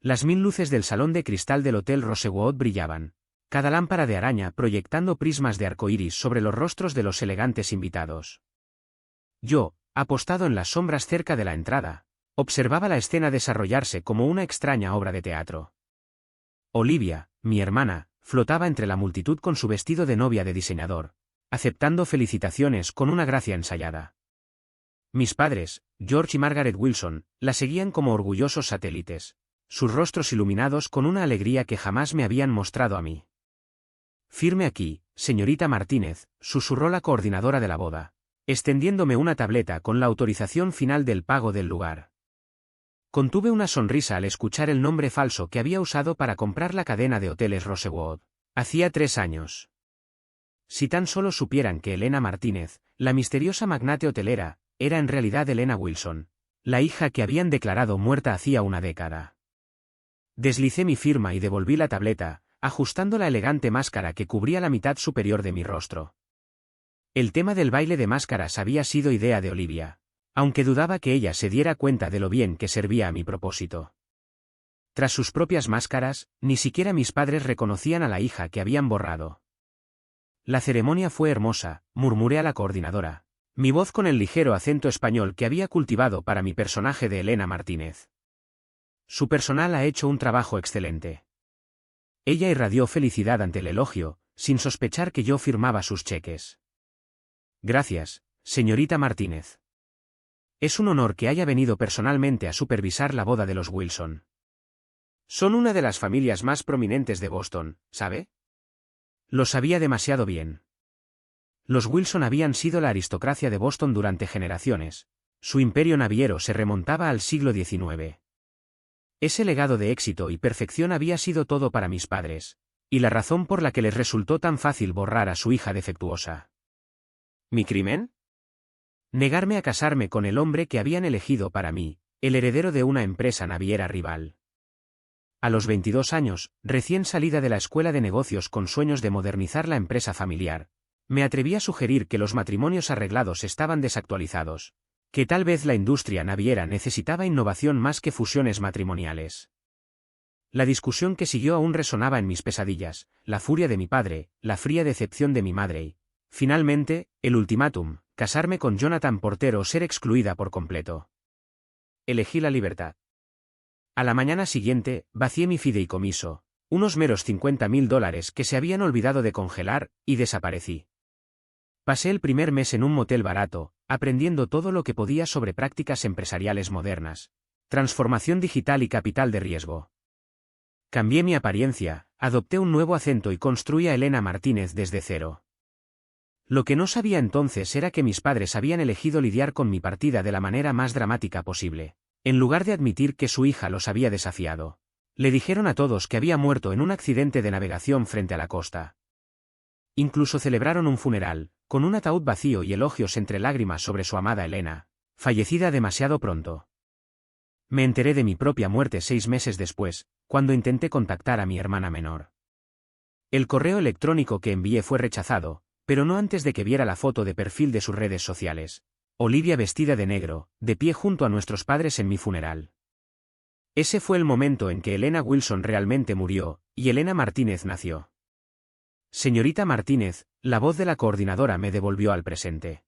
Las 1000 luces del salón de cristal del Hotel Rosewood brillaban, cada lámpara de araña proyectando prismas de arcoíris sobre los rostros de los elegantes invitados. Yo, apostado en las sombras cerca de la entrada, observaba la escena desarrollarse como una extraña obra de teatro. Olivia, mi hermana, flotaba entre la multitud con su vestido de novia de diseñador, aceptando felicitaciones con una gracia ensayada. Mis padres, George y Margaret Wilson, la seguían como orgullosos satélites, sus rostros iluminados con una alegría que jamás me habían mostrado a mí. «Firme aquí, señorita Martínez», susurró la coordinadora de la boda, extendiéndome una tableta con la autorización final del pago del lugar. Contuve una sonrisa al escuchar el nombre falso que había usado para comprar la cadena de hoteles Rosewood. Hacía 3 años. Si tan solo supieran que Elena Martínez, la misteriosa magnate hotelera, era en realidad Elena Wilson, la hija que habían declarado muerta hacía una década. Deslicé mi firma y devolví la tableta, ajustando la elegante máscara que cubría la mitad superior de mi rostro. El tema del baile de máscaras había sido idea de Olivia, aunque dudaba que ella se diera cuenta de lo bien que servía a mi propósito. Tras sus propias máscaras, ni siquiera mis padres reconocían a la hija que habían borrado. La ceremonia fue hermosa, murmuré a la coordinadora, mi voz con el ligero acento español que había cultivado para mi personaje de Elena Martínez. Su personal ha hecho un trabajo excelente. Ella irradió felicidad ante el elogio, sin sospechar que yo firmaba sus cheques. Gracias, señorita Martínez. Es un honor que haya venido personalmente a supervisar la boda de los Wilson. Son una de las familias más prominentes de Boston, ¿sabe? Lo sabía demasiado bien. Los Wilson habían sido la aristocracia de Boston durante generaciones. Su imperio naviero se remontaba al siglo XIX. Ese legado de éxito y perfección había sido todo para mis padres, y la razón por la que les resultó tan fácil borrar a su hija defectuosa. ¿Mi crimen? Negarme a casarme con el hombre que habían elegido para mí, el heredero de una empresa naviera rival. A los 22 años, recién salida de la escuela de negocios con sueños de modernizar la empresa familiar, me atreví a sugerir que los matrimonios arreglados estaban desactualizados, que tal vez la industria naviera necesitaba innovación más que fusiones matrimoniales. La discusión que siguió aún resonaba en mis pesadillas, la furia de mi padre, la fría decepción de mi madre y, finalmente, el ultimátum, casarme con Jonathan Porter o ser excluida por completo. Elegí la libertad. A la mañana siguiente, vacié mi fideicomiso, unos meros $50.000 que se habían olvidado de congelar, y desaparecí. Pasé el primer mes en un motel barato, aprendiendo todo lo que podía sobre prácticas empresariales modernas, transformación digital y capital de riesgo. Cambié mi apariencia, adopté un nuevo acento y construí a Elena Martínez desde cero. Lo que no sabía entonces era que mis padres habían elegido lidiar con mi partida de la manera más dramática posible. En lugar de admitir que su hija los había desafiado, le dijeron a todos que había muerto en un accidente de navegación frente a la costa. Incluso celebraron un funeral, con un ataúd vacío y elogios entre lágrimas sobre su amada Elena, fallecida demasiado pronto. Me enteré de mi propia muerte 6 meses después, cuando intenté contactar a mi hermana menor. El correo electrónico que envié fue rechazado, pero no antes de que viera la foto de perfil de sus redes sociales. Olivia vestida de negro, de pie junto a nuestros padres en mi funeral. Ese fue el momento en que Elena Wilson realmente murió, y Elena Martínez nació. Señorita Martínez, la voz de la coordinadora me devolvió al presente.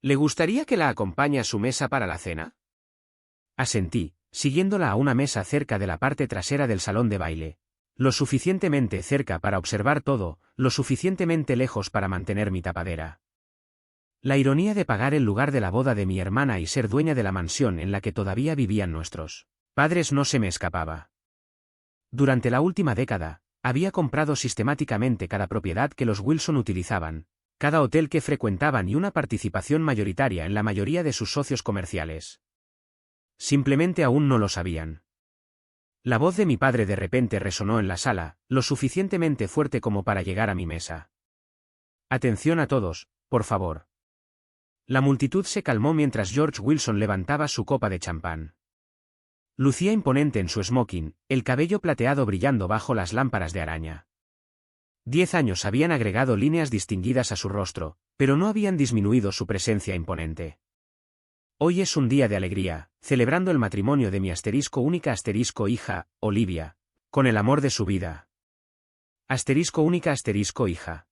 ¿Le gustaría que la acompañe a su mesa para la cena? Asentí, siguiéndola a una mesa cerca de la parte trasera del salón de baile, lo suficientemente cerca para observar todo, lo suficientemente lejos para mantener mi tapadera. La ironía de pagar el lugar de la boda de mi hermana y ser dueña de la mansión en la que todavía vivían nuestros padres no se me escapaba. Durante la última década, había comprado sistemáticamente cada propiedad que los Wilson utilizaban, cada hotel que frecuentaban y una participación mayoritaria en la mayoría de sus socios comerciales. Simplemente aún no lo sabían. La voz de mi padre de repente resonó en la sala, lo suficientemente fuerte como para llegar a mi mesa. Atención a todos, por favor. La multitud se calmó mientras George Wilson levantaba su copa de champán. Lucía imponente en su smoking, el cabello plateado brillando bajo las lámparas de araña. 10 años habían agregado líneas distinguidas a su rostro, pero no habían disminuido su presencia imponente. Hoy es un día de alegría, celebrando el matrimonio de mi única hija, Olivia, con el amor de su vida. Única hija.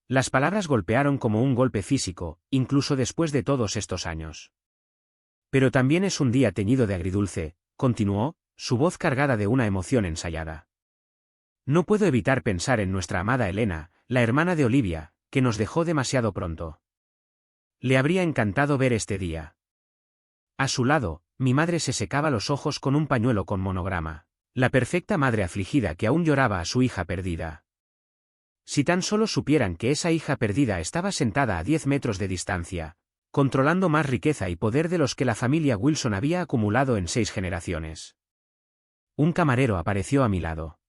Las palabras golpearon como un golpe físico, incluso después de todos estos años. Pero también es un día teñido de agridulce, continuó, su voz cargada de una emoción ensayada. No puedo evitar pensar en nuestra amada Elena, la hermana de Olivia, que nos dejó demasiado pronto. Le habría encantado ver este día. A su lado, mi madre se secaba los ojos con un pañuelo con monograma, la perfecta madre afligida que aún lloraba a su hija perdida. Si tan solo supieran que esa hija perdida estaba sentada a 10 metros de distancia, controlando más riqueza y poder de los que la familia Wilson había acumulado en 6 generaciones. Un camarero apareció a mi lado.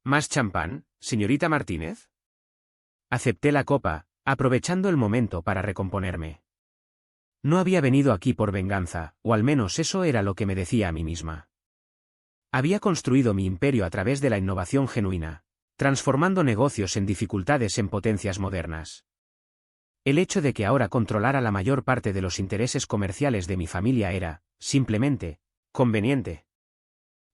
¿Más champán, señorita Martínez? Acepté la copa, aprovechando el momento para recomponerme. No había venido aquí por venganza, o al menos eso era lo que me decía a mí misma. Había construido mi imperio a través de la innovación genuina, transformando negocios en dificultades en potencias modernas. El hecho de que ahora controlara la mayor parte de los intereses comerciales de mi familia era, simplemente, conveniente.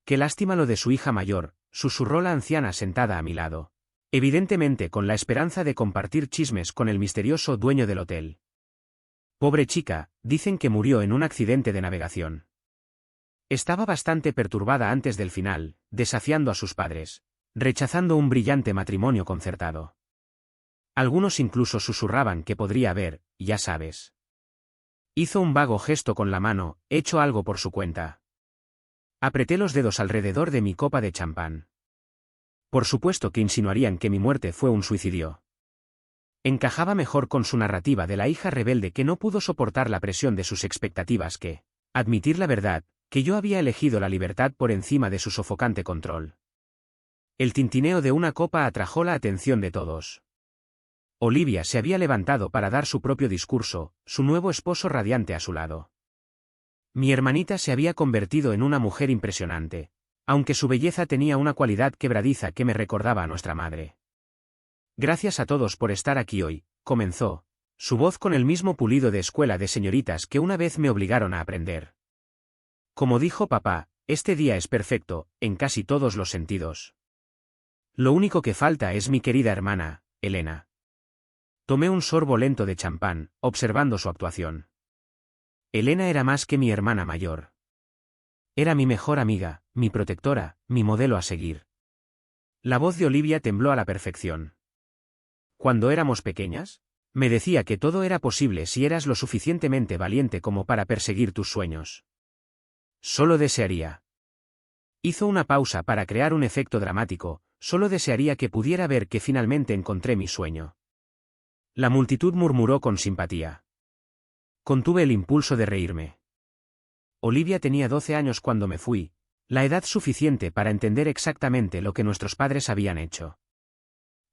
Qué lástima lo de su hija mayor, susurró la anciana sentada a mi lado, evidentemente con la esperanza de compartir chismes con el misterioso dueño del hotel. Pobre chica, dicen que murió en un accidente de navegación. Estaba bastante perturbada antes del final, desafiando a sus padres, rechazando un brillante matrimonio concertado. Algunos incluso susurraban que podría haber, ya sabes. Hizo un vago gesto con la mano, hecho algo por su cuenta. Apreté los dedos alrededor de mi copa de champán. Por supuesto que insinuarían que mi muerte fue un suicidio. Encajaba mejor con su narrativa de la hija rebelde que no pudo soportar la presión de sus expectativas que, admitir la verdad, que yo había elegido la libertad por encima de su sofocante control. El tintineo de una copa atrajo la atención de todos. Olivia se había levantado para dar su propio discurso, su nuevo esposo radiante a su lado. Mi hermanita se había convertido en una mujer impresionante, aunque su belleza tenía una cualidad quebradiza que me recordaba a nuestra madre. Gracias a todos por estar aquí hoy, comenzó, su voz con el mismo pulido de escuela de señoritas que una vez me obligaron a aprender. Como dijo papá, este día es perfecto, en casi todos los sentidos. Lo único que falta es mi querida hermana, Elena. Tomé un sorbo lento de champán, observando su actuación. Elena era más que mi hermana mayor. Era mi mejor amiga, mi protectora, mi modelo a seguir. La voz de Olivia tembló a la perfección. Cuando éramos pequeñas, me decía que todo era posible si eras lo suficientemente valiente como para perseguir tus sueños. Solo desearía. Hizo una pausa para crear un efecto dramático, solo desearía que pudiera ver que finalmente encontré mi sueño. La multitud murmuró con simpatía. Contuve el impulso de reírme. Olivia tenía 12 años cuando me fui, la edad suficiente para entender exactamente lo que nuestros padres habían hecho.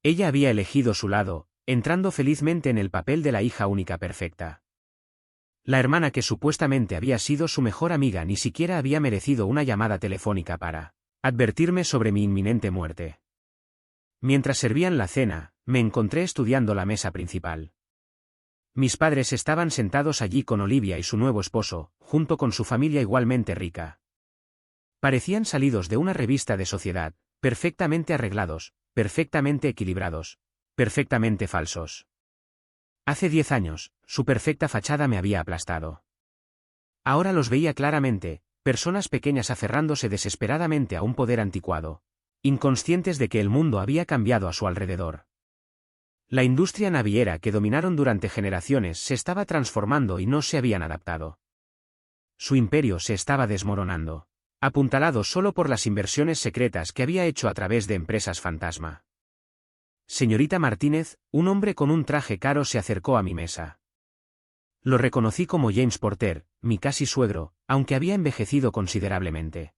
Ella había elegido su lado, entrando felizmente en el papel de la hija única perfecta. La hermana que supuestamente había sido su mejor amiga ni siquiera había merecido una llamada telefónica para advertirme sobre mi inminente muerte. Mientras servían la cena, me encontré estudiando la mesa principal. Mis padres estaban sentados allí con Olivia y su nuevo esposo, junto con su familia igualmente rica. Parecían salidos de una revista de sociedad, perfectamente arreglados, perfectamente equilibrados, perfectamente falsos. Hace 10 años, su perfecta fachada me había aplastado. Ahora los veía claramente, personas pequeñas aferrándose desesperadamente a un poder anticuado, inconscientes de que el mundo había cambiado a su alrededor. La industria naviera que dominaron durante generaciones se estaba transformando y no se habían adaptado. Su imperio se estaba desmoronando, apuntalado solo por las inversiones secretas que había hecho a través de empresas fantasma. Señorita Martínez, un hombre con un traje caro se acercó a mi mesa. Lo reconocí como James Porter, mi casi suegro, aunque había envejecido considerablemente.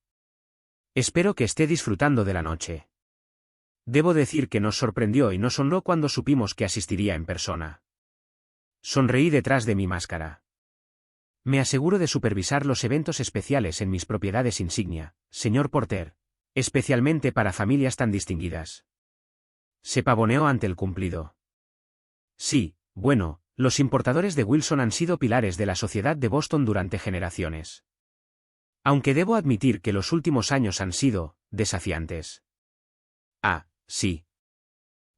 Espero que esté disfrutando de la noche. Debo decir que nos sorprendió y nos honró cuando supimos que asistiría en persona. Sonreí detrás de mi máscara. Me aseguro de supervisar los eventos especiales en mis propiedades insignia, señor Porter, especialmente para familias tan distinguidas. Se pavoneó ante el cumplido. Sí, bueno, Los importadores de Wilson han sido pilares de la sociedad de Boston durante generaciones. Aunque debo admitir que los últimos años han sido desafiantes. Ah, sí.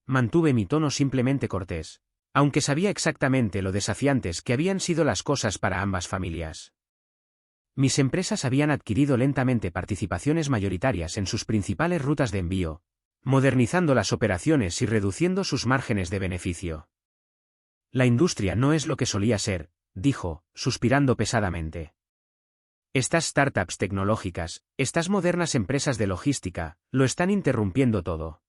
Mantuve mi tono simplemente cortés, aunque sabía exactamente lo desafiantes que habían sido las cosas para ambas familias. Mis empresas habían adquirido lentamente participaciones mayoritarias en sus principales rutas de envío, modernizando las operaciones y reduciendo sus márgenes de beneficio. La industria no es lo que solía ser, dijo, suspirando pesadamente. Estas startups tecnológicas, estas modernas empresas de logística, lo están interrumpiendo todo.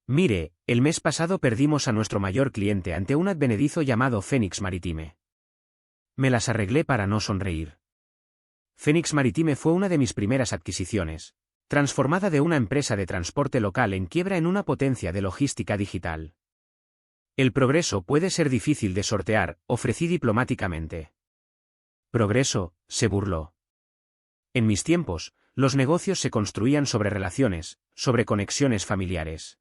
Mire, el mes pasado perdimos a nuestro mayor cliente ante un advenedizo llamado Phoenix Maritime. Me las arreglé para no sonreír. Phoenix Maritime fue una de mis primeras adquisiciones, transformada de una empresa de transporte local en quiebra en una potencia de logística digital. El progreso puede ser difícil de sortear, ofrecí diplomáticamente. Progreso, se burló. En mis tiempos, los negocios se construían sobre relaciones, sobre conexiones familiares.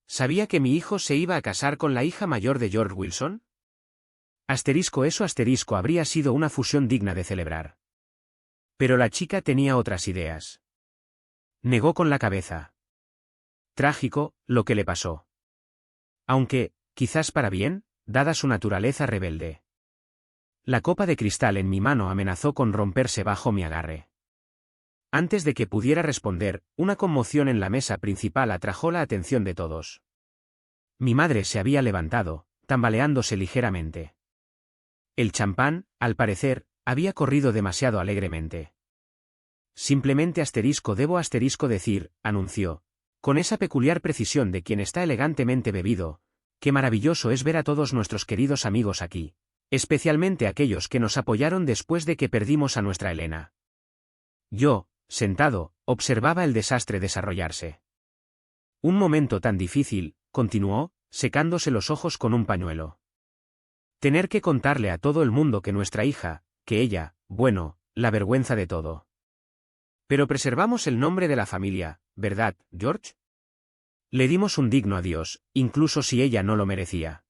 ¿Sabía que mi hijo se iba a casar con la hija mayor de George Wilson? Eso habría sido una fusión digna de celebrar. Pero la chica tenía otras ideas. Negó con la cabeza. Trágico, lo que le pasó. Aunque, quizás para bien, dada su naturaleza rebelde. La copa de cristal en mi mano amenazó con romperse bajo mi agarre. Antes de que pudiera responder, una conmoción en la mesa principal atrajo la atención de todos. Mi madre se había levantado, tambaleándose ligeramente. El champán, al parecer, había corrido demasiado alegremente. Simplemente debo decir, anunció, con esa peculiar precisión de quien está elegantemente bebido, qué maravilloso es ver a todos nuestros queridos amigos aquí, especialmente aquellos que nos apoyaron después de que perdimos a nuestra Elena. Yo, sentado, observaba el desastre desarrollarse. Un momento tan difícil, continuó, secándose los ojos con un pañuelo. Tener que contarle a todo el mundo que nuestra hija, que ella, bueno, la vergüenza de todo. Pero preservamos el nombre de la familia, ¿verdad, George? Le dimos un digno adiós, incluso si ella no lo merecía.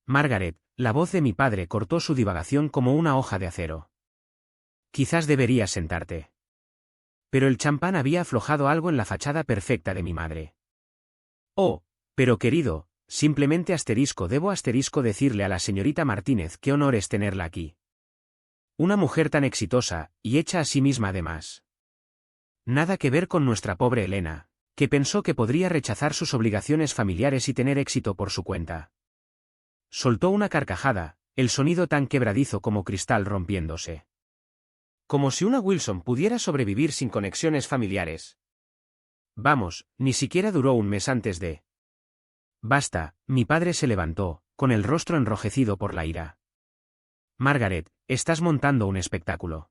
Margaret, la voz de mi padre cortó su divagación como una hoja de acero. Quizás deberías sentarte. Pero el champán había aflojado algo en la fachada perfecta de mi madre. Oh, pero querido, simplemente debo decirle a la señorita Martínez qué honor es tenerla aquí. Una mujer tan exitosa, y hecha a sí misma además. Nada que ver con nuestra pobre Elena, que pensó que podría rechazar sus obligaciones familiares y tener éxito por su cuenta. Soltó una carcajada, el sonido tan quebradizo como cristal rompiéndose. Como si una Wilson pudiera sobrevivir sin conexiones familiares. Vamos, ni siquiera duró un mes antes de... Basta, mi padre se levantó, con el rostro enrojecido por la ira. Margaret, estás montando un espectáculo.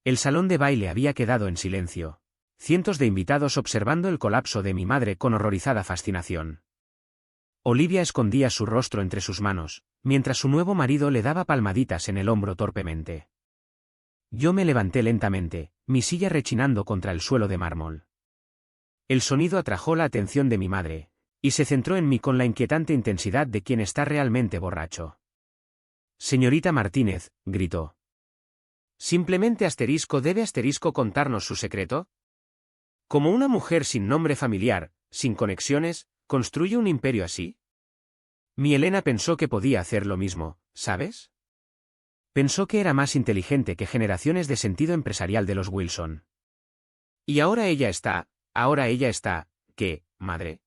El salón de baile había quedado en silencio, cientos de invitados observando el colapso de mi madre con horrorizada fascinación. Olivia escondía su rostro entre sus manos, mientras su nuevo marido le daba palmaditas en el hombro torpemente. Yo me levanté lentamente, mi silla rechinando contra el suelo de mármol. El sonido atrajo la atención de mi madre, y se centró en mí con la inquietante intensidad de quien está realmente borracho. Señorita Martínez, gritó. ¿Simplemente debe contarnos su secreto? ¿Como una mujer sin nombre familiar, sin conexiones, construye un imperio así? Mi Elena pensó que podía hacer lo mismo, ¿sabes? Pensó que era más inteligente que generaciones de sentido empresarial de los Wilson. Y ahora ella está, ¿qué, madre?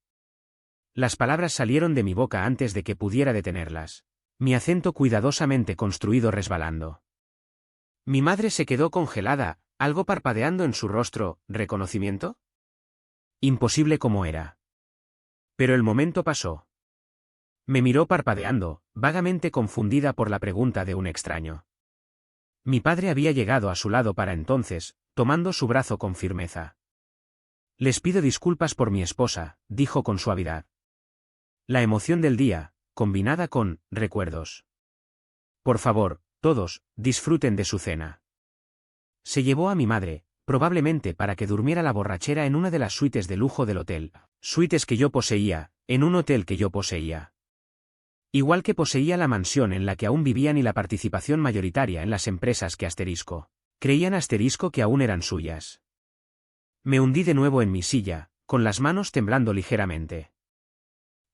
Las palabras salieron de mi boca antes de que pudiera detenerlas, mi acento cuidadosamente construido resbalando. Mi madre se quedó congelada, algo parpadeando en su rostro. ¿Reconocimiento? Imposible como era. Pero el momento pasó. Me miró parpadeando, vagamente confundida por la pregunta de un extraño. Mi padre había llegado a su lado para entonces, tomando su brazo con firmeza. Les pido disculpas por mi esposa, dijo con suavidad. La emoción del día, combinada con recuerdos. Por favor, todos, disfruten de su cena. Se llevó a mi madre, probablemente para que durmiera la borrachera en una de las suites de lujo del hotel, suites que yo poseía, en un hotel que yo poseía. Igual que poseía la mansión en la que aún vivían y la participación mayoritaria en las empresas que creían que aún eran suyas. Me hundí de nuevo en mi silla, con las manos temblando ligeramente.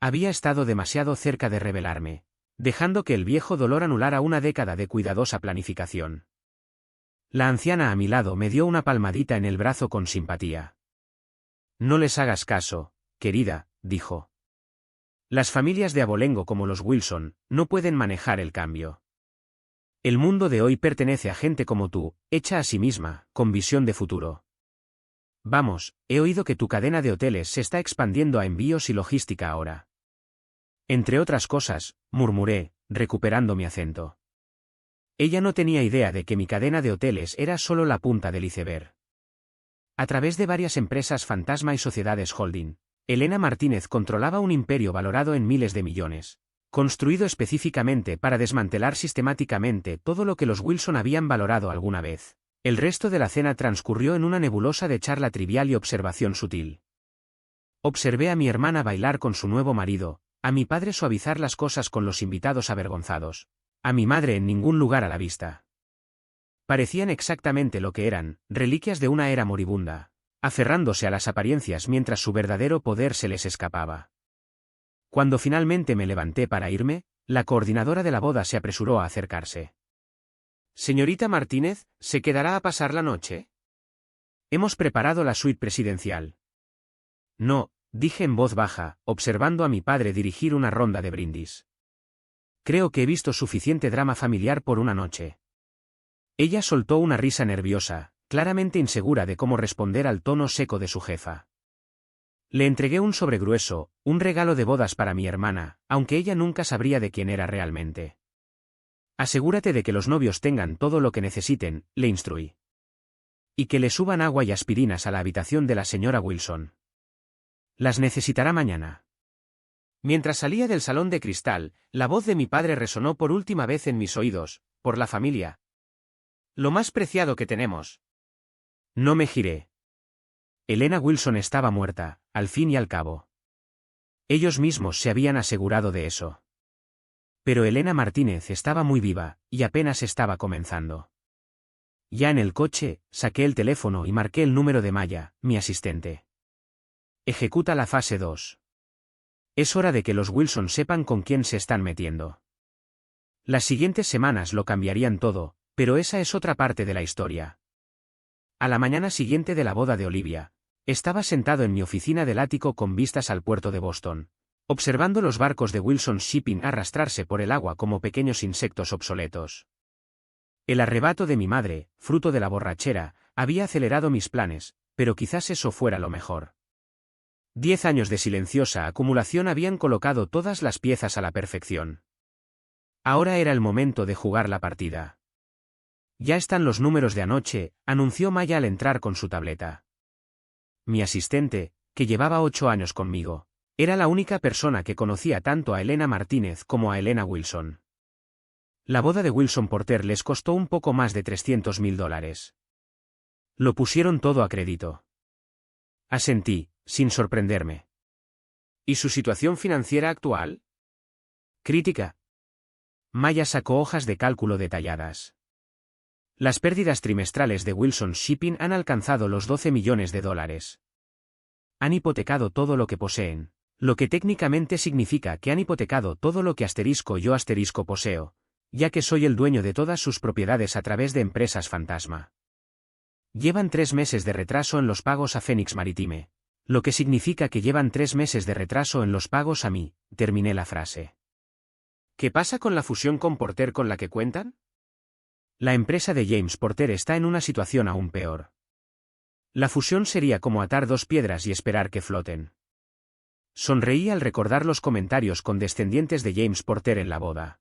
Había estado demasiado cerca de rebelarme, dejando que el viejo dolor anulara una década de cuidadosa planificación. La anciana a mi lado me dio una palmadita en el brazo con simpatía. No les hagas caso, querida, dijo. Las familias de abolengo como los Wilson no pueden manejar el cambio. El mundo de hoy pertenece a gente como tú, hecha a sí misma, con visión de futuro. Vamos, he oído que tu cadena de hoteles se está expandiendo a envíos y logística ahora. Entre otras cosas, murmuré, recuperando mi acento. Ella no tenía idea de que mi cadena de hoteles era solo la punta del iceberg. A través de varias empresas fantasma y sociedades holding, Elena Martínez controlaba un imperio valorado en miles de millones, construido específicamente para desmantelar sistemáticamente todo lo que los Wilson habían valorado alguna vez. El resto de la cena transcurrió en una nebulosa de charla trivial y observación sutil. Observé a mi hermana bailar con su nuevo marido, a mi padre suavizar las cosas con los invitados avergonzados, a mi madre en ningún lugar a la vista. Parecían exactamente lo que eran, reliquias de una era moribunda, aferrándose a las apariencias mientras su verdadero poder se les escapaba. Cuando finalmente me levanté para irme, la coordinadora de la boda se apresuró a acercarse. «Señorita Martínez, ¿se quedará a pasar la noche? Hemos preparado la suite presidencial». «No», dije en voz baja, observando a mi padre dirigir una ronda de brindis. «Creo que he visto suficiente drama familiar por una noche». Ella soltó una risa nerviosa, claramente insegura de cómo responder al tono seco de su jefa. Le entregué un sobre grueso, un regalo de bodas para mi hermana, aunque ella nunca sabría de quién era realmente. «Asegúrate de que los novios tengan todo lo que necesiten», le instruí. «Y que le suban agua y aspirinas a la habitación de la señora Wilson. Las necesitará mañana». Mientras salía del salón de cristal, la voz de mi padre resonó por última vez en mis oídos, «por la familia. Lo más preciado que tenemos». No me giré. Elena Wilson estaba muerta, al fin y al cabo. Ellos mismos se habían asegurado de eso. Pero Elena Martínez estaba muy viva, y apenas estaba comenzando. Ya en el coche, saqué el teléfono y marqué el número de Maya, mi asistente. Ejecuta la fase 2. Es hora de que los Wilson sepan con quién se están metiendo. Las siguientes semanas lo cambiarían todo, pero esa es otra parte de la historia. A la mañana siguiente de la boda de Olivia, estaba sentado en mi oficina del ático con vistas al puerto de Boston, observando los barcos de Wilson Shipping arrastrarse por el agua como pequeños insectos obsoletos. El arrebato de mi madre, fruto de la borrachera, había acelerado mis planes, pero quizás eso fuera lo mejor. 10 años de silenciosa acumulación habían colocado todas las piezas a la perfección. Ahora era el momento de jugar la partida. «Ya están los números de anoche», anunció Maya al entrar con su tableta. Mi asistente, que llevaba 8 años conmigo, era la única persona que conocía tanto a Elena Martínez como a Elena Wilson. La boda de Wilson Porter les costó un poco más de $300.000. Lo pusieron todo a crédito. Asentí, sin sorprenderme. ¿Y su situación financiera actual? Crítica. Maya sacó hojas de cálculo detalladas. Las pérdidas trimestrales de Wilson Shipping han alcanzado los $12 millones. Han hipotecado todo lo que poseen, lo que técnicamente significa que han hipotecado todo lo que yo poseo, ya que soy el dueño de todas sus propiedades a través de empresas fantasma. Llevan 3 meses de retraso en los pagos a Phoenix Maritime, lo que significa que llevan 3 meses de retraso en los pagos a mí, terminé la frase. ¿Qué pasa con la fusión con Porter con la que cuentan? La empresa de James Porter está en una situación aún peor. La fusión sería como atar 2 piedras y esperar que floten. Sonreí al recordar los comentarios condescendientes de James Porter en la boda.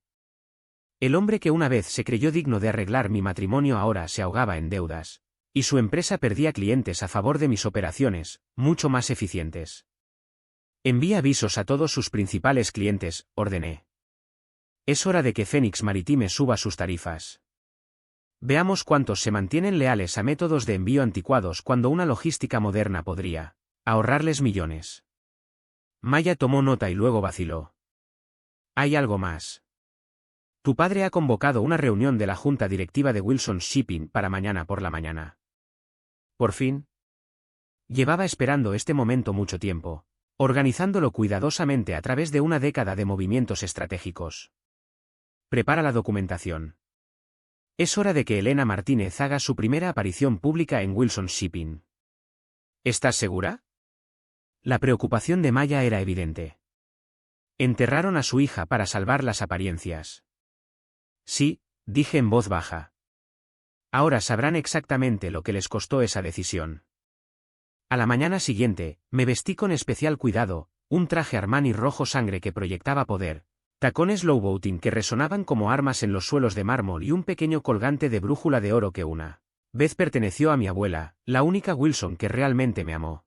El hombre que una vez se creyó digno de arreglar mi matrimonio ahora se ahogaba en deudas, y su empresa perdía clientes a favor de mis operaciones, mucho más eficientes. Envía avisos a todos sus principales clientes, ordené. Es hora de que Phoenix Maritime suba sus tarifas. Veamos cuántos se mantienen leales a métodos de envío anticuados cuando una logística moderna podría ahorrarles millones. Maya tomó nota y luego vaciló. Hay algo más. Tu padre ha convocado una reunión de la junta directiva de Wilson Shipping para mañana por la mañana. Por fin. Llevaba esperando este momento mucho tiempo, organizándolo cuidadosamente a través de una década de movimientos estratégicos. Prepara la documentación. Es hora de que Elena Martínez haga su primera aparición pública en Wilson Shipping. ¿Estás segura? La preocupación de Maya era evidente. Enterraron a su hija para salvar las apariencias. Sí, dije en voz baja. Ahora sabrán exactamente lo que les costó esa decisión. A la mañana siguiente, me vestí con especial cuidado, un traje Armani rojo sangre que proyectaba poder, tacones Louboutin que resonaban como armas en los suelos de mármol y un pequeño colgante de brújula de oro que una vez perteneció a mi abuela, la única Wilson que realmente me amó.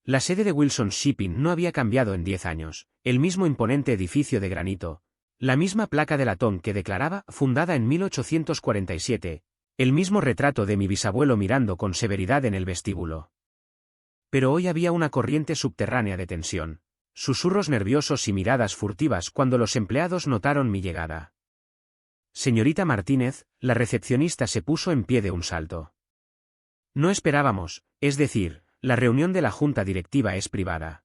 La sede de Wilson Shipping no había cambiado en 10 años, el mismo imponente edificio de granito, la misma placa de latón que declaraba fundada en 1847, el mismo retrato de mi bisabuelo mirando con severidad en el vestíbulo. Pero hoy había una corriente subterránea de tensión, susurros nerviosos y miradas furtivas cuando los empleados notaron mi llegada. Señorita Martínez, la recepcionista se puso en pie de un salto. No esperábamos, es decir, la reunión de la junta directiva es privada.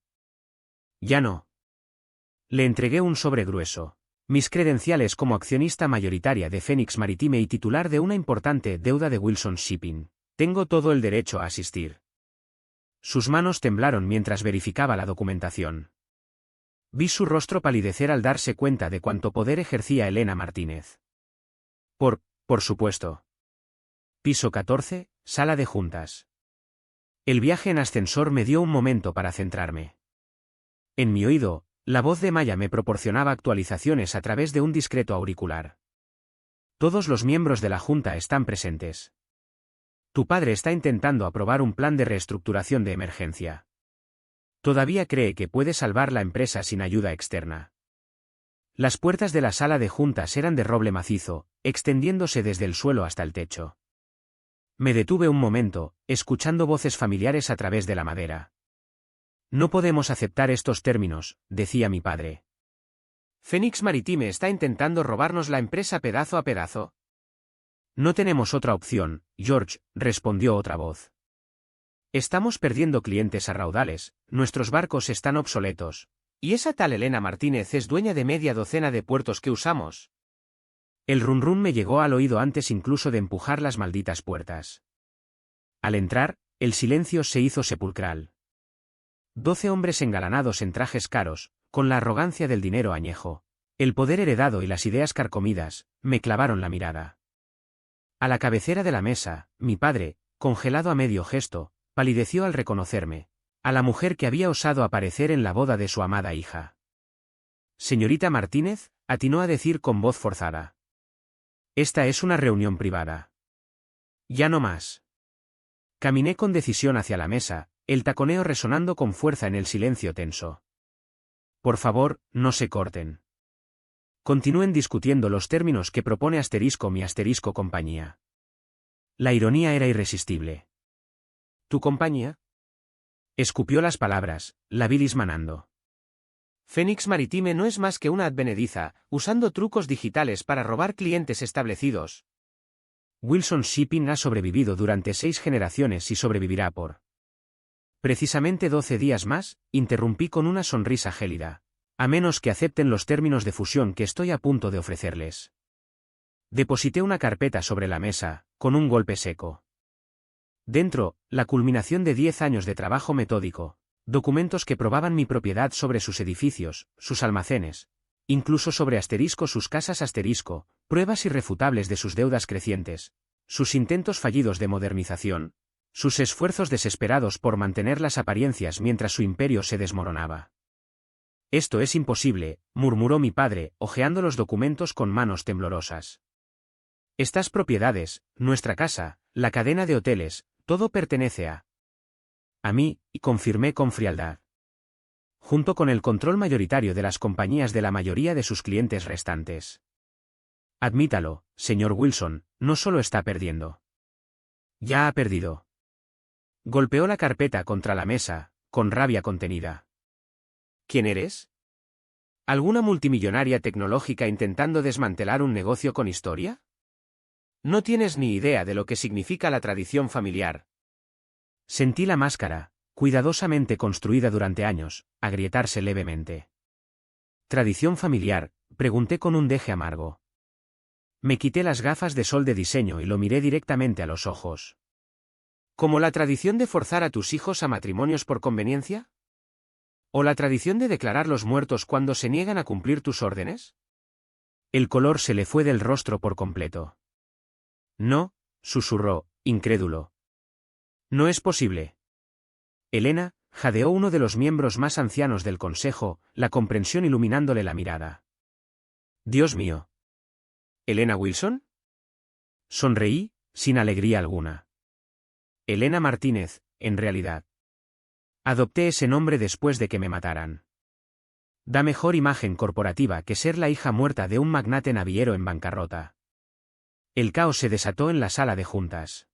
Ya no. Le entregué un sobre grueso. Mis credenciales como accionista mayoritaria de Phoenix Maritime y titular de una importante deuda de Wilson Shipping. Tengo todo el derecho a asistir. Sus manos temblaron mientras verificaba la documentación. Vi su rostro palidecer al darse cuenta de cuánto poder ejercía Elena Martínez. Por supuesto. Piso 14, sala de juntas. El viaje en ascensor me dio un momento para centrarme. En mi oído, la voz de Maya me proporcionaba actualizaciones a través de un discreto auricular. Todos los miembros de la junta están presentes. Tu padre está intentando aprobar un plan de reestructuración de emergencia. Todavía cree que puede salvar la empresa sin ayuda externa. Las puertas de la sala de juntas eran de roble macizo, extendiéndose desde el suelo hasta el techo. Me detuve un momento, escuchando voces familiares a través de la madera. No podemos aceptar estos términos, decía mi padre. Phoenix Maritime está intentando robarnos la empresa pedazo a pedazo. No tenemos otra opción, George, respondió otra voz. Estamos perdiendo clientes a raudales, nuestros barcos están obsoletos. ¿Y esa tal Elena Martínez es dueña de media docena de puertos que usamos? El run run me llegó al oído antes incluso de empujar las malditas puertas. Al entrar, el silencio se hizo sepulcral. 12 hombres engalanados en trajes caros, con la arrogancia del dinero añejo, el poder heredado y las ideas carcomidas, me clavaron la mirada. A la cabecera de la mesa, mi padre, congelado a medio gesto, palideció al reconocerme, a la mujer que había osado aparecer en la boda de su amada hija. Señorita Martínez, atinó a decir con voz forzada. Esta es una reunión privada. Ya no más. Caminé con decisión hacia la mesa, el taconeo resonando con fuerza en el silencio tenso. Por favor, no se corten. Continúen discutiendo los términos que propone mi compañía. La ironía era irresistible. ¿Tu compañía? Escupió las palabras, la bilis manando. Phoenix Maritime no es más que una advenediza, usando trucos digitales para robar clientes establecidos. Wilson Shipping ha sobrevivido durante 6 generaciones y sobrevivirá por precisamente 12 días más, interrumpí con una sonrisa gélida. A menos que acepten los términos de fusión que estoy a punto de ofrecerles. Deposité una carpeta sobre la mesa, con un golpe seco. Dentro, la culminación de 10 años de trabajo metódico, documentos que probaban mi propiedad sobre sus edificios, sus almacenes, incluso sobre sus casas pruebas irrefutables de sus deudas crecientes, sus intentos fallidos de modernización, sus esfuerzos desesperados por mantener las apariencias mientras su imperio se desmoronaba. Esto es imposible, murmuró mi padre, hojeando los documentos con manos temblorosas. Estas propiedades, nuestra casa, la cadena de hoteles, todo pertenece a mí, y confirmé con frialdad. Junto con el control mayoritario de las compañías de la mayoría de sus clientes restantes. Admítalo, señor Wilson, no solo está perdiendo. Ya ha perdido. Golpeó la carpeta contra la mesa, con rabia contenida. ¿Quién eres? ¿Alguna multimillonaria tecnológica intentando desmantelar un negocio con historia? No tienes ni idea de lo que significa la tradición familiar. Sentí la máscara, cuidadosamente construida durante años, agrietarse levemente. ¿Tradición familiar?, pregunté con un deje amargo. Me quité las gafas de sol de diseño y lo miré directamente a los ojos. ¿Como la tradición de forzar a tus hijos a matrimonios por conveniencia? ¿O la tradición de declarar los muertos cuando se niegan a cumplir tus órdenes? El color se le fue del rostro por completo. No, susurró, incrédulo. No es posible. Elena, jadeó uno de los miembros más ancianos del consejo, la comprensión iluminándole la mirada. Dios mío. ¿Elena Wilson? Sonreí, sin alegría alguna. Elena Martínez, en realidad. Adopté ese nombre después de que me mataran. Da mejor imagen corporativa que ser la hija muerta de un magnate naviero en bancarrota. El caos se desató en la sala de juntas.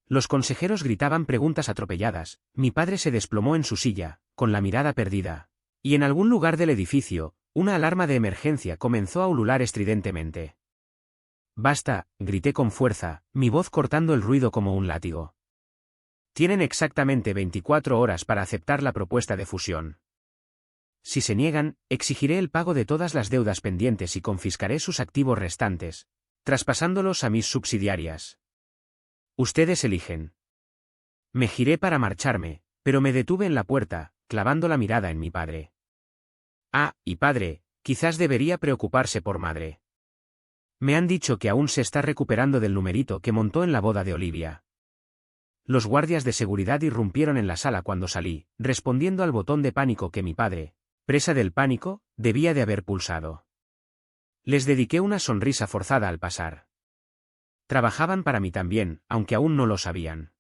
Los consejeros gritaban preguntas atropelladas, mi padre se desplomó en su silla, con la mirada perdida. Y en algún lugar del edificio, una alarma de emergencia comenzó a ulular estridentemente. Basta, grité con fuerza, mi voz cortando el ruido como un látigo. Tienen exactamente 24 horas para aceptar la propuesta de fusión. Si se niegan, exigiré el pago de todas las deudas pendientes y confiscaré sus activos restantes, traspasándolos a mis subsidiarias. Ustedes eligen. Me giré para marcharme, pero me detuve en la puerta, clavando la mirada en mi padre. Ah, y padre, quizás debería preocuparse por madre. Me han dicho que aún se está recuperando del numerito que montó en la boda de Olivia. Los guardias de seguridad irrumpieron en la sala cuando salí, respondiendo al botón de pánico que mi padre, presa del pánico, debía de haber pulsado. Les dediqué una sonrisa forzada al pasar. Trabajaban para mí también, aunque aún no lo sabían.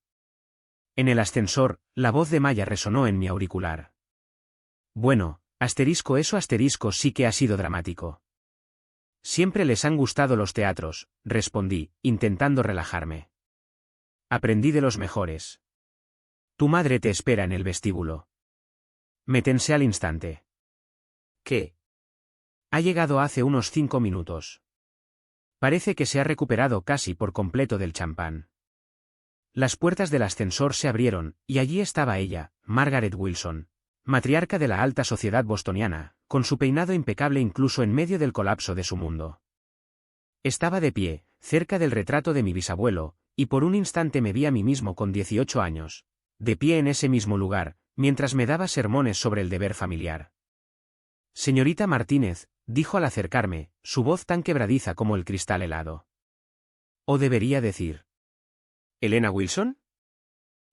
En el ascensor, la voz de Maya resonó en mi auricular. Bueno, eso sí que ha sido dramático. Siempre les han gustado los teatros, respondí, intentando relajarme. Aprendí de los mejores. Tu madre te espera en el vestíbulo. Me tensé al instante. ¿Qué? Ha llegado hace unos 5 minutos. Parece que se ha recuperado casi por completo del champán. Las puertas del ascensor se abrieron, y allí estaba ella, Margaret Wilson, matriarca de la alta sociedad bostoniana, con su peinado impecable incluso en medio del colapso de su mundo. Estaba de pie, cerca del retrato de mi bisabuelo, y por un instante me vi a mí mismo con 18 años, de pie en ese mismo lugar, mientras me daba sermones sobre el deber familiar. Señorita Martínez, dijo al acercarme, su voz tan quebradiza como el cristal helado. ¿O debería decir? ¿Elena Wilson?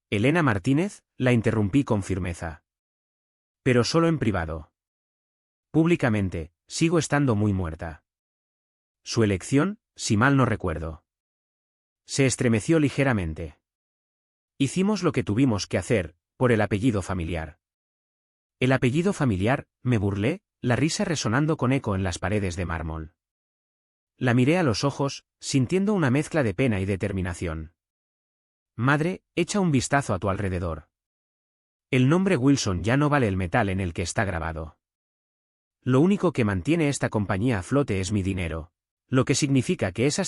Elena Martínez, la interrumpí con firmeza. Pero solo en privado. Públicamente, sigo estando muy muerta. Su elección, si mal no recuerdo. Se estremeció ligeramente. Hicimos lo que tuvimos que hacer, por el apellido familiar. El apellido familiar, me burlé, la risa resonando con eco en las paredes de mármol. La miré a los ojos, sintiendo una mezcla de pena y determinación. Madre, echa un vistazo a tu alrededor. El nombre Wilson ya no vale el metal en el que está grabado. Lo único que mantiene esta compañía a flote es mi dinero, lo que significa que es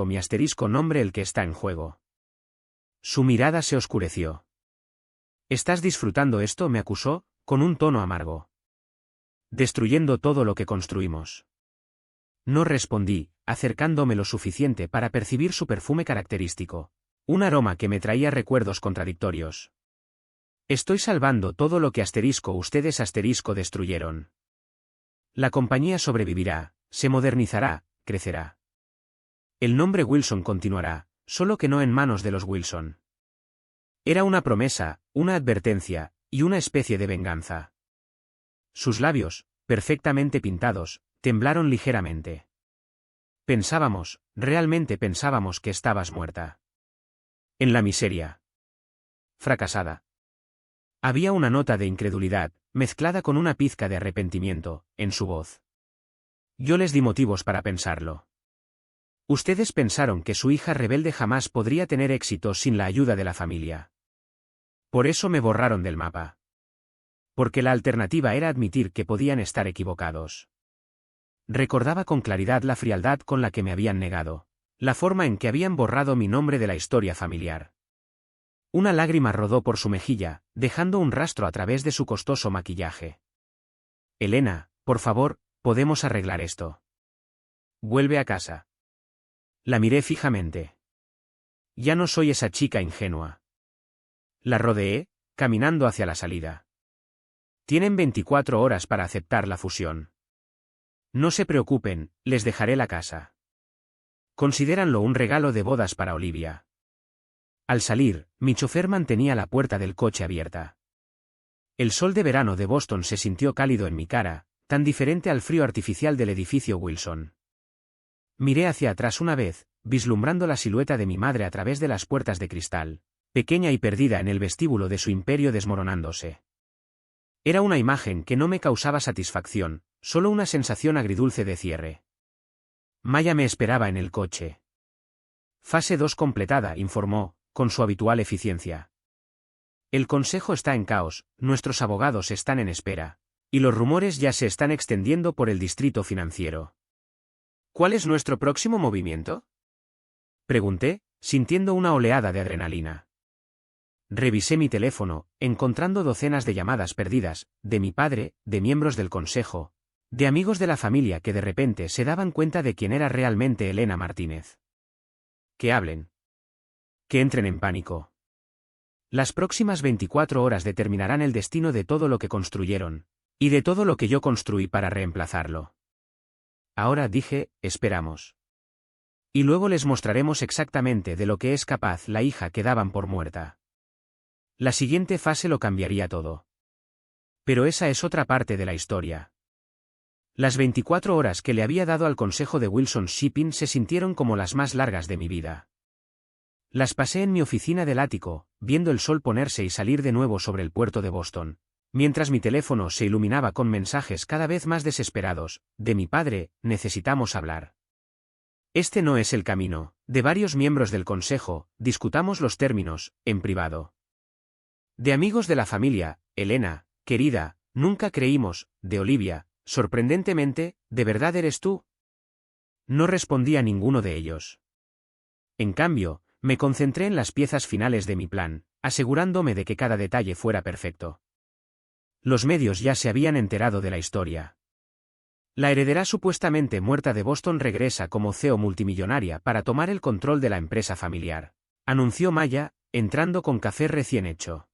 mi nombre el que está en juego. Su mirada se oscureció. ¿Estás disfrutando esto?, me acusó, con un tono amargo. Destruyendo todo lo que construimos. No respondí, acercándome lo suficiente para percibir su perfume característico, un aroma que me traía recuerdos contradictorios. Estoy salvando todo lo que ustedes destruyeron. La compañía sobrevivirá, se modernizará, crecerá. El nombre Wilson continuará, solo que no en manos de los Wilson. Era una promesa, una advertencia, y una especie de venganza. Sus labios, perfectamente pintados, temblaron ligeramente. Realmente pensábamos que estabas muerta. En la miseria. Fracasada. Había una nota de incredulidad, mezclada con una pizca de arrepentimiento, en su voz. Yo les di motivos para pensarlo. Ustedes pensaron que su hija rebelde jamás podría tener éxito sin la ayuda de la familia. Por eso me borraron del mapa. porque la alternativa era admitir que podían estar equivocados. Recordaba con claridad la frialdad con la que me habían negado, la forma en que habían borrado mi nombre de la historia familiar. Una lágrima rodó por su mejilla, dejando un rastro a través de su costoso maquillaje. Elena, por favor, podemos arreglar esto. Vuelve a casa. La miré fijamente. Ya no soy esa chica ingenua. La rodeé, caminando hacia la salida. Tienen 24 horas para aceptar la fusión. No se preocupen, les dejaré la casa. Considéranlo un regalo de bodas para Olivia. Al salir, mi chofer mantenía la puerta del coche abierta. El sol de verano de Boston se sintió cálido en mi cara, tan diferente al frío artificial del edificio Wilson. Miré hacia atrás una vez, vislumbrando la silueta de mi madre a través de las puertas de cristal, pequeña y perdida en el vestíbulo de su imperio desmoronándose. Era una imagen que no me causaba satisfacción, solo una sensación agridulce de cierre. Maya me esperaba en el coche. Fase 2 completada, informó, con su habitual eficiencia. El consejo está en caos, nuestros abogados están en espera, y los rumores ya se están extendiendo por el distrito financiero. ¿Cuál es nuestro próximo movimiento? Pregunté, sintiendo una oleada de adrenalina. Revisé mi teléfono, encontrando docenas de llamadas perdidas, de mi padre, de miembros del consejo, de amigos de la familia que de repente se daban cuenta de quién era realmente Elena Martínez. Que hablen. Que entren en pánico. Las próximas 24 horas determinarán el destino de todo lo que construyeron, y de todo lo que yo construí para reemplazarlo. Ahora dije, esperamos. Y luego les mostraremos exactamente de lo que es capaz la hija que daban por muerta. La siguiente fase lo cambiaría todo. Pero esa es otra parte de la historia. Las 24 horas que le había dado al consejo de Wilson Shipping se sintieron como las más largas de mi vida. Las pasé en mi oficina del ático, viendo el sol ponerse y salir de nuevo sobre el puerto de Boston, mientras mi teléfono se iluminaba con mensajes cada vez más desesperados, de mi padre, necesitamos hablar. Este no es el camino, de varios miembros del consejo, discutamos los términos, en privado. De amigos de la familia, Elena, querida, nunca creímos, de Olivia, sorprendentemente, ¿de verdad eres tú? No respondí a ninguno de ellos. En cambio, me concentré en las piezas finales de mi plan, asegurándome de que cada detalle fuera perfecto. Los medios ya se habían enterado de la historia. La heredera supuestamente muerta de Boston regresa como CEO multimillonaria para tomar el control de la empresa familiar, anunció Maya, entrando con café recién hecho.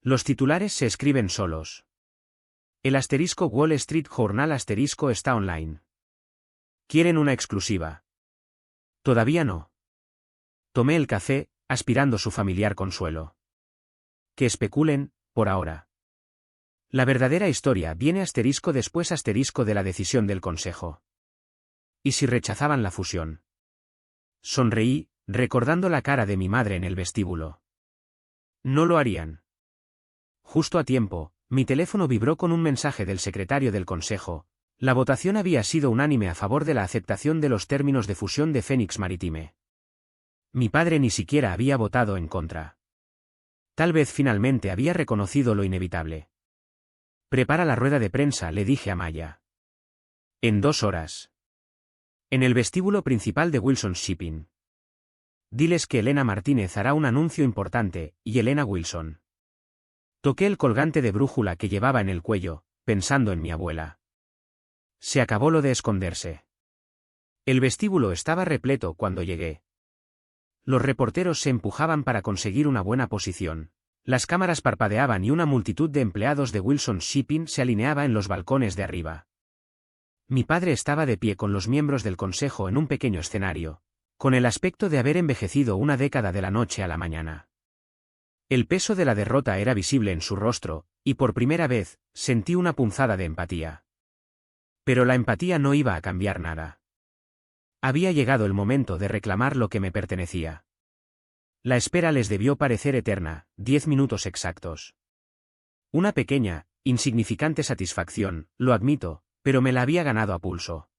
Los titulares se escriben solos. El * Wall Street Journal * está online. ¿Quieren una exclusiva? Todavía no. Tomé el café, aspirando su familiar consuelo. Que especulen, por ahora. La verdadera historia viene * después * de la decisión del consejo. ¿Y si rechazaban la fusión? Sonreí, recordando la cara de mi madre en el vestíbulo. No lo harían. Justo a tiempo, mi teléfono vibró con un mensaje del secretario del consejo. La votación había sido unánime a favor de la aceptación de los términos de fusión de Phoenix Maritime. Mi padre ni siquiera había votado en contra. Tal vez finalmente había reconocido lo inevitable. Prepara la rueda de prensa, le dije a Maya. En 2 horas. En el vestíbulo principal de Wilson Shipping. Diles que Elena Martínez hará un anuncio importante, y Elena Wilson. Toqué el colgante de brújula que llevaba en el cuello, pensando en mi abuela. Se acabó lo de esconderse. El vestíbulo estaba repleto cuando llegué. Los reporteros se empujaban para conseguir una buena posición. Las cámaras parpadeaban y una multitud de empleados de Wilson Shipping se alineaba en los balcones de arriba. Mi padre estaba de pie con los miembros del consejo en un pequeño escenario, con el aspecto de haber envejecido una década de la noche a la mañana. El peso de la derrota era visible en su rostro, y por primera vez, sentí una punzada de empatía. Pero la empatía no iba a cambiar nada. Había llegado el momento de reclamar lo que me pertenecía. La espera les debió parecer eterna, 10 minutos exactos. Una pequeña, insignificante satisfacción, lo admito, pero me la había ganado a pulso.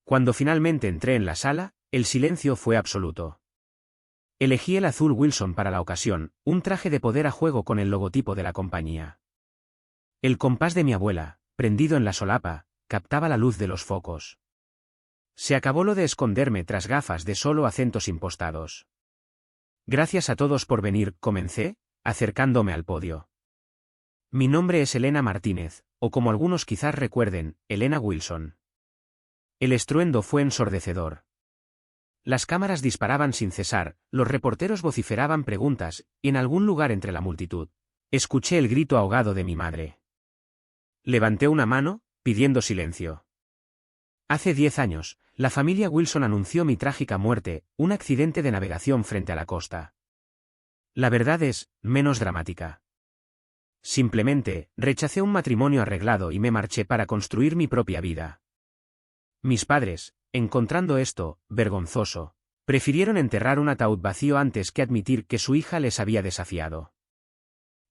Cuando finalmente entré en la sala, el silencio fue absoluto. Elegí el azul Wilson para la ocasión, un traje de poder a juego con el logotipo de la compañía. El compás de mi abuela, prendido en la solapa, captaba la luz de los focos. Se acabó lo de esconderme tras gafas de sol o acentos impostados. Gracias a todos por venir, comencé, acercándome al podio. Mi nombre es Elena Martínez, o como algunos quizás recuerden, Elena Wilson. El estruendo fue ensordecedor. Las cámaras disparaban sin cesar, los reporteros vociferaban preguntas, y en algún lugar entre la multitud, escuché el grito ahogado de mi madre. Levanté una mano, pidiendo silencio. Hace 10 años, la familia Wilson anunció mi trágica muerte, un accidente de navegación frente a la costa. La verdad es, menos dramática. Simplemente, rechacé un matrimonio arreglado y me marché para construir mi propia vida. Mis padres, encontrando esto, vergonzoso, prefirieron enterrar un ataúd vacío antes que admitir que su hija les había desafiado.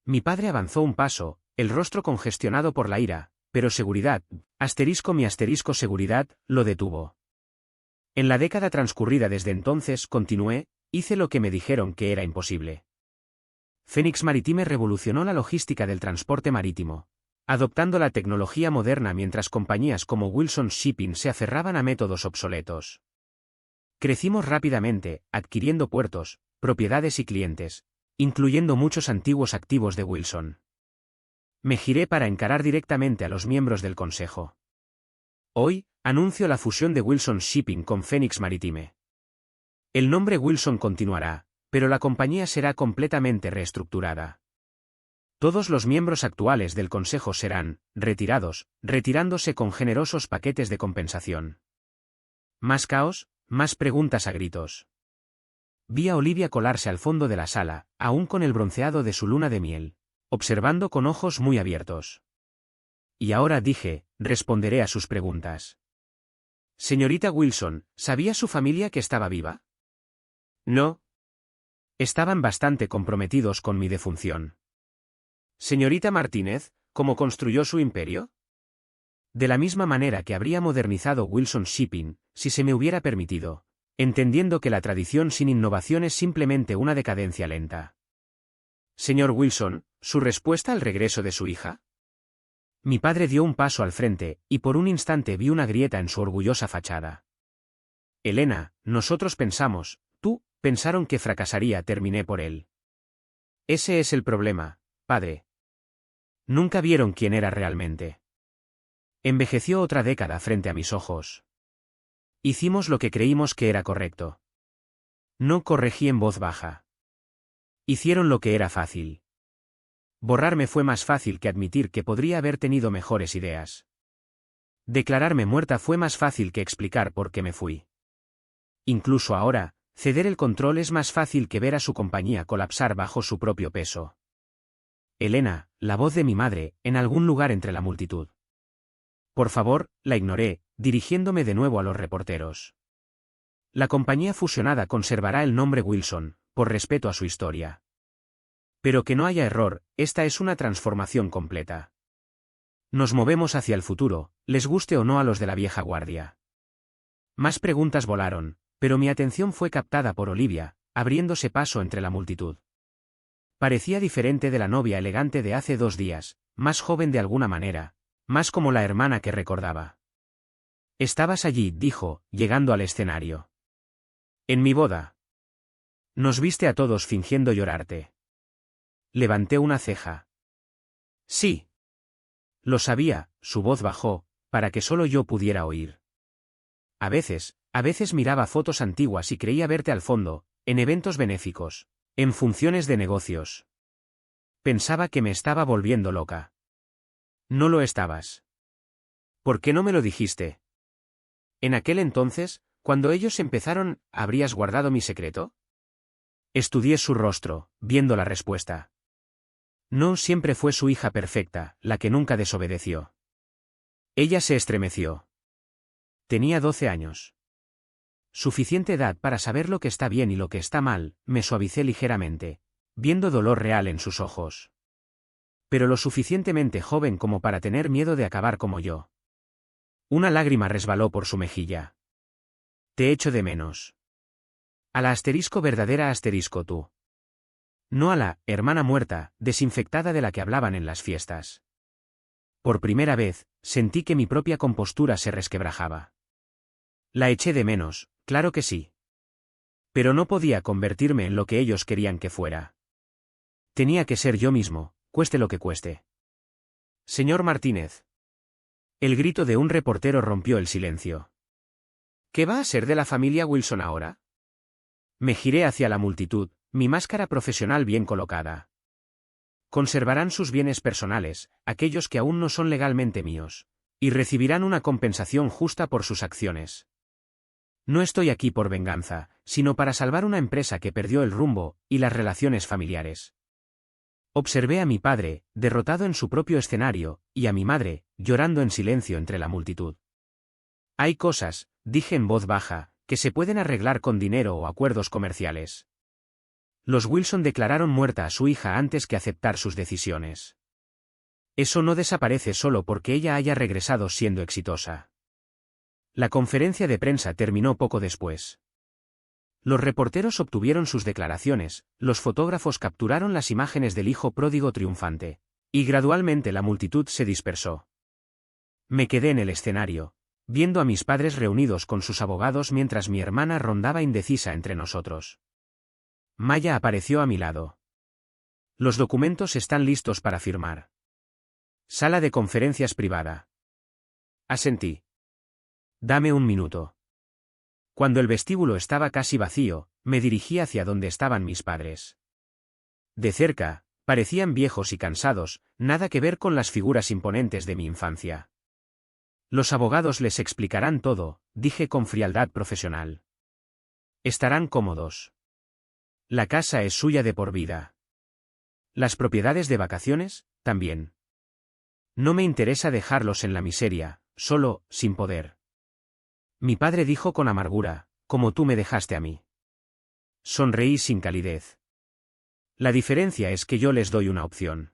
Mi padre avanzó un paso, el rostro congestionado por la ira, pero seguridad, seguridad, lo detuvo. En la década transcurrida desde entonces, continué, hice lo que me dijeron que era imposible. Phoenix Maritime revolucionó la logística del transporte marítimo, adoptando la tecnología moderna mientras compañías como Wilson Shipping se aferraban a métodos obsoletos. Crecimos rápidamente, adquiriendo puertos, propiedades y clientes, incluyendo muchos antiguos activos de Wilson. Me giré para encarar directamente a los miembros del consejo. Hoy, anuncio la fusión de Wilson Shipping con Phoenix Maritime. El nombre Wilson continuará, pero la compañía será completamente reestructurada. Todos los miembros actuales del consejo serán retirados, retirándose con generosos paquetes de compensación. Más caos, más preguntas a gritos. Vi a Olivia colarse al fondo de la sala, aún con el bronceado de su luna de miel, observando con ojos muy abiertos. Y ahora dije, responderé a sus preguntas. Señorita Wilson, ¿sabía su familia que estaba viva? No. Estaban bastante comprometidos con mi defunción. Señorita Martínez, ¿cómo construyó su imperio? De la misma manera que habría modernizado Wilson Shipping, si se me hubiera permitido, entendiendo que la tradición sin innovación es simplemente una decadencia lenta. Señor Wilson, ¿su respuesta al regreso de su hija? Mi padre dio un paso al frente, y por un instante vi una grieta en su orgullosa fachada. Elena, nosotros pensamos, pensaron que fracasaría, terminé por él. Ese es el problema, padre. Nunca vieron quién era realmente. Envejeció otra década frente a mis ojos. Hicimos lo que creímos que era correcto. No corregí en voz baja. Hicieron lo que era fácil. Borrarme fue más fácil que admitir que podría haber tenido mejores ideas. Declararme muerta fue más fácil que explicar por qué me fui. Incluso ahora, ceder el control es más fácil que ver a su compañía colapsar bajo su propio peso. Elena, la voz de mi madre, en algún lugar entre la multitud. Por favor, la ignoré, dirigiéndome de nuevo a los reporteros. La compañía fusionada conservará el nombre Wilson, por respeto a su historia. Pero que no haya error, esta es una transformación completa. Nos movemos hacia el futuro, les guste o no a los de la vieja guardia. Más preguntas volaron, pero mi atención fue captada por Olivia, abriéndose paso entre la multitud. Parecía diferente de la novia elegante de hace 2 días, más joven de alguna manera, más como la hermana que recordaba. Estabas allí, dijo, llegando al escenario. En mi boda. Nos viste a todos fingiendo llorarte. Levanté una ceja. Sí. Lo sabía, su voz bajó, para que solo yo pudiera oír. A veces miraba fotos antiguas y creía verte al fondo, en eventos benéficos, en funciones de negocios. Pensaba que me estaba volviendo loca. No lo estabas. ¿Por qué no me lo dijiste? En aquel entonces, cuando ellos empezaron, ¿habrías guardado mi secreto? Estudié su rostro, viendo la respuesta. No siempre fue su hija perfecta, la que nunca desobedeció. Ella se estremeció. Tenía 12 años. Suficiente edad para saber lo que está bien y lo que está mal, me suavicé ligeramente, viendo dolor real en sus ojos. Pero lo suficientemente joven como para tener miedo de acabar como yo. Una lágrima resbaló por su mejilla. Te echo de menos. A la verdadera tú. No a la hermana muerta, desinfectada de la que hablaban en las fiestas. Por primera vez, sentí que mi propia compostura se resquebrajaba. La eché de menos, claro que sí. Pero no podía convertirme en lo que ellos querían que fuera. Tenía que ser yo mismo, cueste lo que cueste. Señor Martínez. El grito de un reportero rompió el silencio. ¿Qué va a ser de la familia Wilson ahora? Me giré hacia la multitud, mi máscara profesional bien colocada. Conservarán sus bienes personales, aquellos que aún no son legalmente míos, y recibirán una compensación justa por sus acciones. No estoy aquí por venganza, sino para salvar una empresa que perdió el rumbo y las relaciones familiares. Observé a mi padre, derrotado en su propio escenario, y a mi madre, llorando en silencio entre la multitud. Hay cosas, dije en voz baja, que se pueden arreglar con dinero o acuerdos comerciales. Los Wilson declararon muerta a su hija antes que aceptar sus decisiones. Eso no desaparece solo porque ella haya regresado siendo exitosa. La conferencia de prensa terminó poco después. Los reporteros obtuvieron sus declaraciones, los fotógrafos capturaron las imágenes del hijo pródigo triunfante, y gradualmente la multitud se dispersó. Me quedé en el escenario, viendo a mis padres reunidos con sus abogados mientras mi hermana rondaba indecisa entre nosotros. Maya apareció a mi lado. Los documentos están listos para firmar. Sala de conferencias privada. Asentí. Dame un minuto. Cuando el vestíbulo estaba casi vacío, me dirigí hacia donde estaban mis padres. De cerca, parecían viejos y cansados, nada que ver con las figuras imponentes de mi infancia. Los abogados les explicarán todo, dije con frialdad profesional. Estarán cómodos. La casa es suya de por vida. Las propiedades de vacaciones, también. No me interesa dejarlos en la miseria, solo, sin poder. Mi padre dijo con amargura, como tú me dejaste a mí. Sonreí sin calidez. La diferencia es que yo les doy una opción.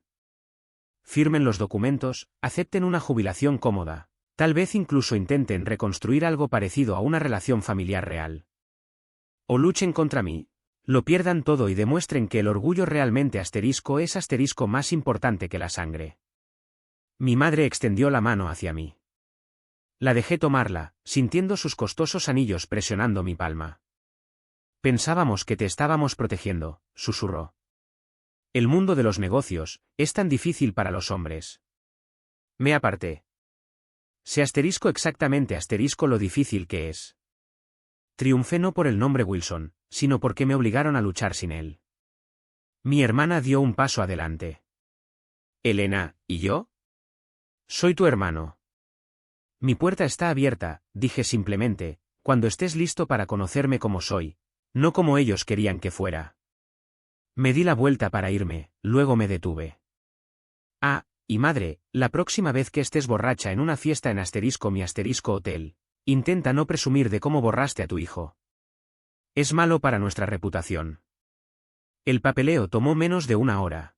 Firmen los documentos, acepten una jubilación cómoda, tal vez incluso intenten reconstruir algo parecido a una relación familiar real. O luchen contra mí, lo pierdan todo y demuestren que el orgullo realmente asterisco es asterisco más importante que la sangre. Mi madre extendió la mano hacia mí. La dejé tomarla, sintiendo sus costosos anillos presionando mi palma. Pensábamos que te estábamos protegiendo, susurró. El mundo de los negocios es tan difícil para los hombres. Me aparté. Sé asterisco exactamente asterisco lo difícil que es. Triunfé no por el nombre Wilson, sino porque me obligaron a luchar sin él. Mi hermana dio un paso adelante. Elena, ¿y yo? Soy tu hermano. Mi puerta está abierta, dije simplemente, cuando estés listo para conocerme como soy, no como ellos querían que fuera. Me di la vuelta para irme, luego me detuve. Ah, y madre, la próxima vez que estés borracha en una fiesta en asterisco mi asterisco hotel, intenta no presumir de cómo borraste a tu hijo. Es malo para nuestra reputación. El papeleo tomó menos de una hora.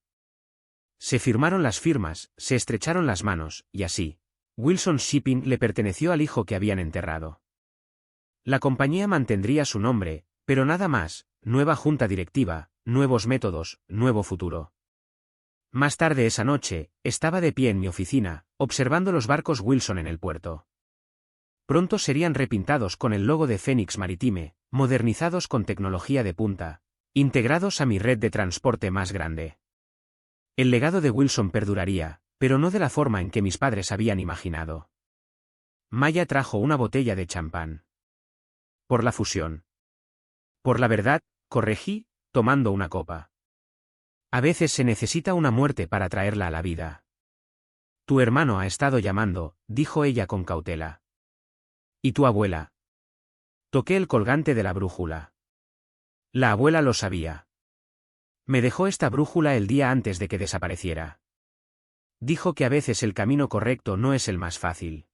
Se firmaron las firmas, se estrecharon las manos, y así. Wilson Shipping le perteneció al hijo que habían enterrado. La compañía mantendría su nombre, pero nada más, nueva junta directiva, nuevos métodos, nuevo futuro. Más tarde esa noche, estaba de pie en mi oficina, observando los barcos Wilson en el puerto. Pronto serían repintados con el logo de Phoenix Maritime, modernizados con tecnología de punta, integrados a mi red de transporte más grande. El legado de Wilson perduraría, pero no de la forma en que mis padres habían imaginado. Maya trajo una botella de champán. Por la fusión. Por la verdad, corregí, tomando una copa. A veces se necesita una muerte para traerla a la vida. Tu hermano ha estado llamando, dijo ella con cautela. ¿Y tu abuela? Toqué el colgante de la brújula. La abuela lo sabía. Me dejó esta brújula el día antes de que desapareciera. Dijo que a veces el camino correcto no es el más fácil.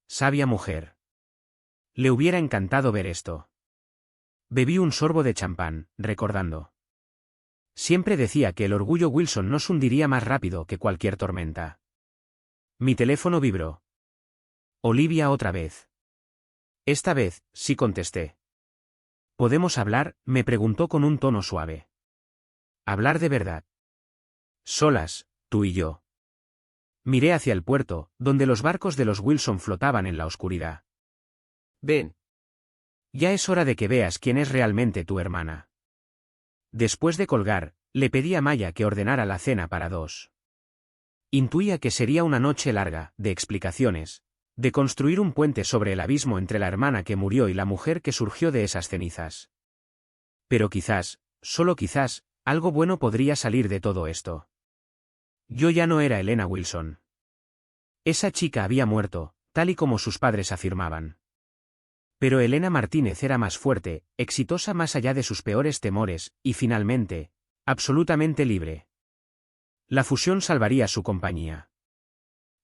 Sabia mujer. Le hubiera encantado ver esto. Bebí un sorbo de champán, recordando. Siempre decía que el orgullo Wilson nos hundiría más rápido que cualquier tormenta. Mi teléfono vibró. Olivia otra vez. Esta vez, sí contesté. ¿Podemos hablar?, me preguntó con un tono suave. Hablar de verdad. Solas, tú y yo. Miré hacia el puerto, donde los barcos de los Wilson flotaban en la oscuridad. Ven. Ya es hora de que veas quién es realmente tu hermana. Después de colgar, le pedí a Maya que ordenara la cena para dos. Intuía que sería una noche larga, de explicaciones, de construir un puente sobre el abismo entre la hermana que murió y la mujer que surgió de esas cenizas. Pero quizás, solo quizás, algo bueno podría salir de todo esto. Yo ya no era Elena Wilson. Esa chica había muerto, tal y como sus padres afirmaban. Pero Elena Martínez era más fuerte, exitosa más allá de sus peores temores, y finalmente, absolutamente libre. La fusión salvaría su compañía.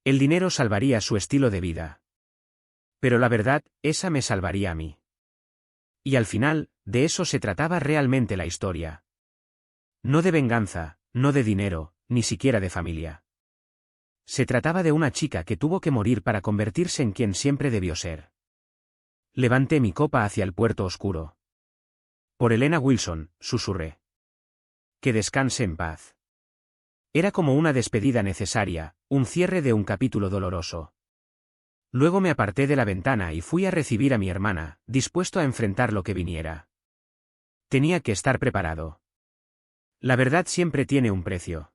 El dinero salvaría su estilo de vida. Pero la verdad, esa me salvaría a mí. Y al final, de eso se trataba realmente la historia. No de venganza, no de dinero, ni siquiera de familia. Se trataba de una chica que tuvo que morir para convertirse en quien siempre debió ser. Levanté mi copa hacia el puerto oscuro. Por Elena Wilson, susurré. Que descanse en paz. Era como una despedida necesaria, un cierre de un capítulo doloroso. Luego me aparté de la ventana y fui a recibir a mi hermana, dispuesto a enfrentar lo que viniera. Tenía que estar preparado. La verdad siempre tiene un precio.